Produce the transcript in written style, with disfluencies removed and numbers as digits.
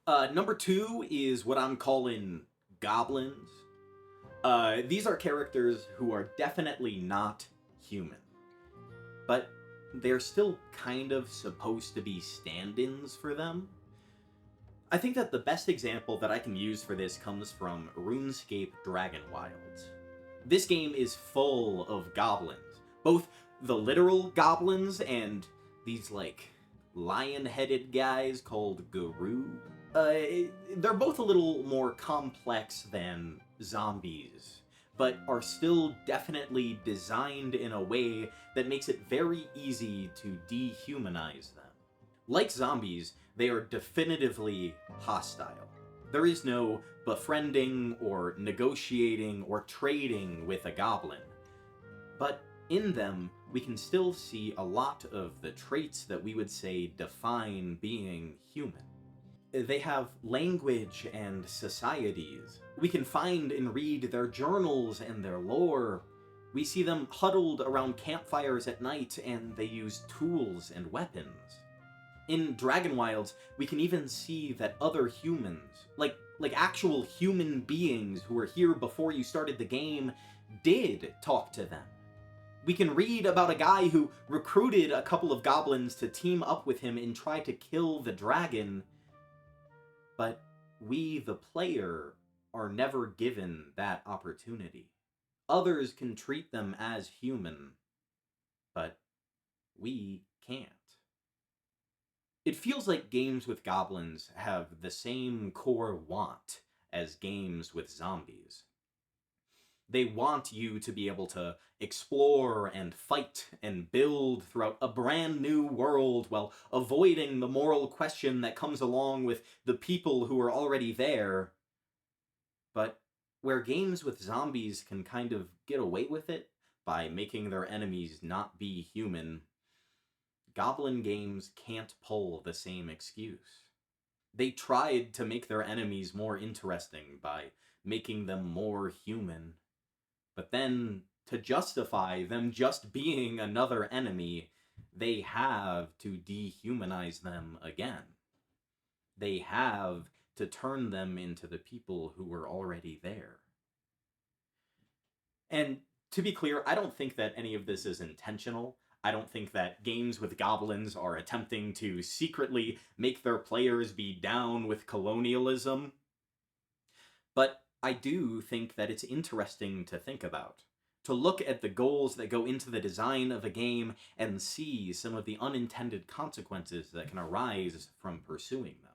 Number two is what I'm calling Goblins. These are characters who are definitely not human, but they're still kind of supposed to be stand-ins for them. I think that the best example that I can use for this comes from RuneScape Dragonwilds. This game is full of goblins, both the literal goblins and these, like, lion-headed guys called Guru. They're both a little more complex than zombies, but are still definitely designed in a way that makes it very easy to dehumanize them. Like zombies, they are definitively hostile. There is no befriending or negotiating or trading with a goblin. But in them, we can still see a lot of the traits that we would say define being human. They have language and societies. We can find and read their journals and their lore. We see them huddled around campfires at night, and they use tools and weapons. In Dragonwilds, we can even see that other humans, like actual human beings who were here before you started the game, did talk to them. We can read about a guy who recruited a couple of goblins to team up with him and try to kill the dragon, but we, the player, are never given that opportunity. Others can treat them as human, but we can't. It feels like games with goblins have the same core want as games with zombies. They want you to be able to explore and fight and build throughout a brand new world while avoiding the moral question that comes along with the people who are already there. But where games with zombies can kind of get away with it by making their enemies not be human, Goblin games can't pull the same excuse. They tried to make their enemies more interesting by making them more human, but then, to justify them just being another enemy, they have to dehumanize them again. They have to turn them into the people who were already there. And to be clear, I don't think that any of this is intentional. I don't think that games with goblins are attempting to secretly make their players be down with colonialism. But I do think that it's interesting to think about. To look at the goals that go into the design of a game and see some of the unintended consequences that can arise from pursuing them.